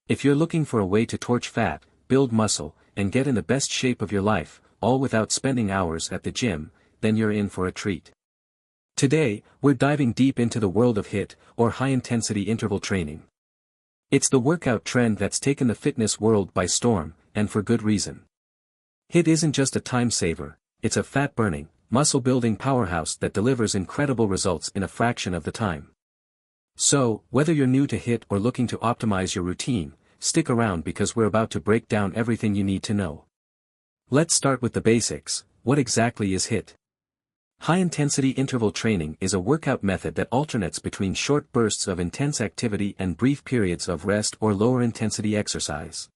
If you're looking for a way to torch fat, build muscle, and get in the best shape of your life, all without spending hours at the gym, then you're in for a treat. Today, we're diving deep into the world of HIIT, or high-intensity interval training. It's the workout trend that's taken the fitness world by storm, and for good reason. HIIT isn't just a time saver, it's a fat-burning, muscle-building powerhouse that delivers incredible results in a fraction of the time. So, whether you're new to HIIT or looking to optimize your routine, stick around because we're about to break down everything you need to know. Let's start with the basics. What exactly is HIIT? High-intensity interval training is a workout method that alternates between short bursts of intense activity and brief periods of rest or lower-intensity exercise.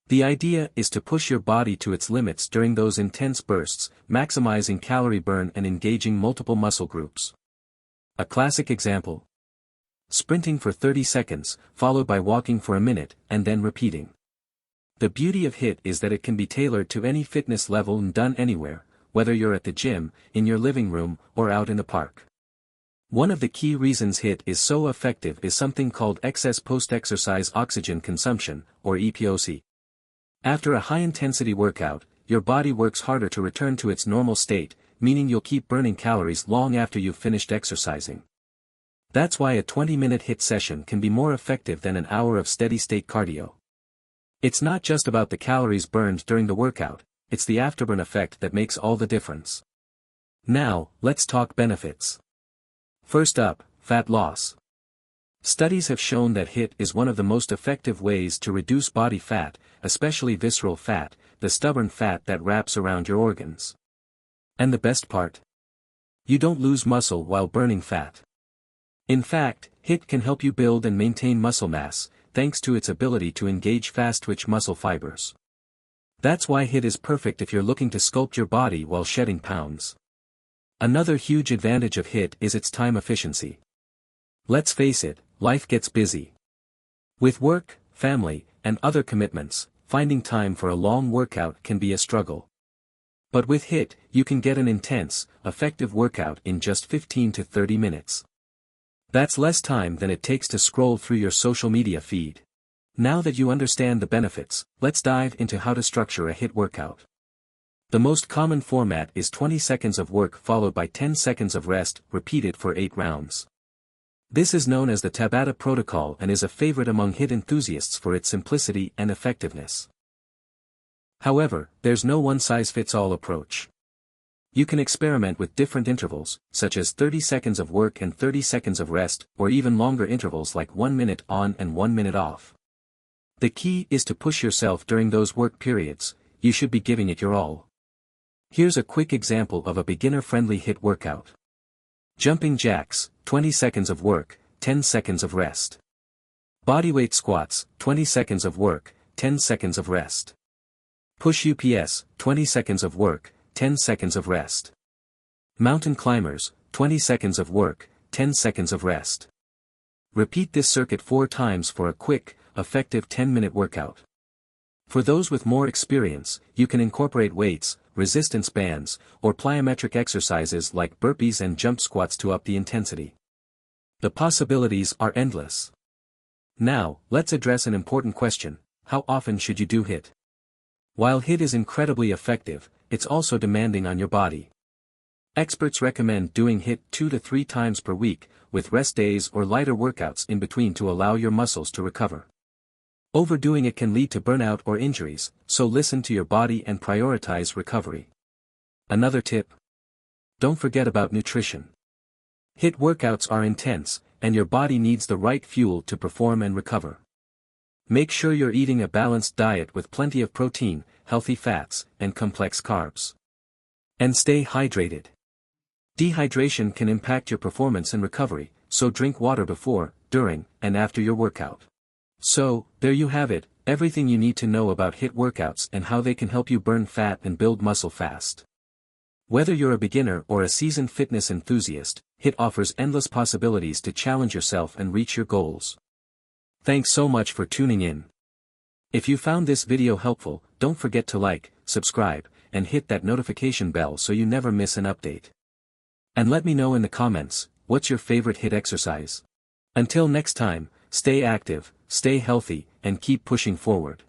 The idea is to push your body to its limits during those intense bursts, maximizing calorie burn and engaging multiple muscle groups. A classic example: sprinting for 30 seconds, followed by walking for a minute, and then repeating. The beauty of HIIT is that it can be tailored to any fitness level and done anywhere, whether you're at the gym, in your living room, or out in the park. One of the key reasons HIIT is so effective is something called excess post-exercise oxygen consumption, or EPOC. After a high-intensity workout, your body works harder to return to its normal state, meaning you'll keep burning calories long after you've finished exercising. That's why a 20-minute HIIT session can be more effective than an hour of steady-state cardio. It's not just about the calories burned during the workout, it's the afterburn effect that makes all the difference. Now, let's talk benefits. First up, fat loss. Studies have shown that HIIT is one of the most effective ways to reduce body fat, especially visceral fat, the stubborn fat that wraps around your organs. And the best part? You don't lose muscle while burning fat. In fact, HIIT can help you build and maintain muscle mass, thanks to its ability to engage fast-twitch muscle fibers. That's why HIIT is perfect if you're looking to sculpt your body while shedding pounds. Another huge advantage of HIIT is its time efficiency. Let's face it, life gets busy. With work, family, and other commitments, finding time for a long workout can be a struggle. But with HIIT, you can get an intense, effective workout in just 15 to 30 minutes. That's less time than it takes to scroll through your social media feed. Now that you understand the benefits, let's dive into how to structure a HIIT workout. The most common format is 20 seconds of work followed by 10 seconds of rest, repeated for 8 rounds. This is known as the Tabata protocol and is a favorite among HIIT enthusiasts for its simplicity and effectiveness. However, there's no one-size-fits-all approach. You can experiment with different intervals, such as 30 seconds of work and 30 seconds of rest, or even longer intervals like 1 minute on and 1 minute off. The key is to push yourself during those work periods. You should be giving it your all. Here's a quick example of a beginner-friendly HIIT workout. Jumping jacks, 20 seconds of work, 10 seconds of rest. Bodyweight squats, 20 seconds of work, 10 seconds of rest. Push UPS, 20 seconds of work, 10 seconds of rest. Mountain climbers, 20 seconds of work, 10 seconds of rest. Repeat this circuit 4 times for a quick, effective 10-minute workout. For those with more experience, you can incorporate weights, resistance bands, or plyometric exercises like burpees and jump squats to up the intensity. The possibilities are endless. Now, let's address an important question: how often should you do HIIT? While HIIT is incredibly effective, it's also demanding on your body. Experts recommend doing HIIT 2 to 3 times per week, with rest days or lighter workouts in between to allow your muscles to recover. Overdoing it can lead to burnout or injuries, so listen to your body and prioritize recovery. Another tip: don't forget about nutrition. HIIT workouts are intense, and your body needs the right fuel to perform and recover. Make sure you're eating a balanced diet with plenty of protein, healthy fats, and complex carbs. And stay hydrated. Dehydration can impact your performance and recovery, so drink water before, during, and after your workout. So, there you have it, everything you need to know about HIIT workouts and how they can help you burn fat and build muscle fast. Whether you're a beginner or a seasoned fitness enthusiast, HIIT offers endless possibilities to challenge yourself and reach your goals. Thanks so much for tuning in. If you found this video helpful, don't forget to like, subscribe, and hit that notification bell so you never miss an update. And let me know in the comments, what's your favorite HIIT exercise? Until next time, stay active, stay healthy, and keep pushing forward.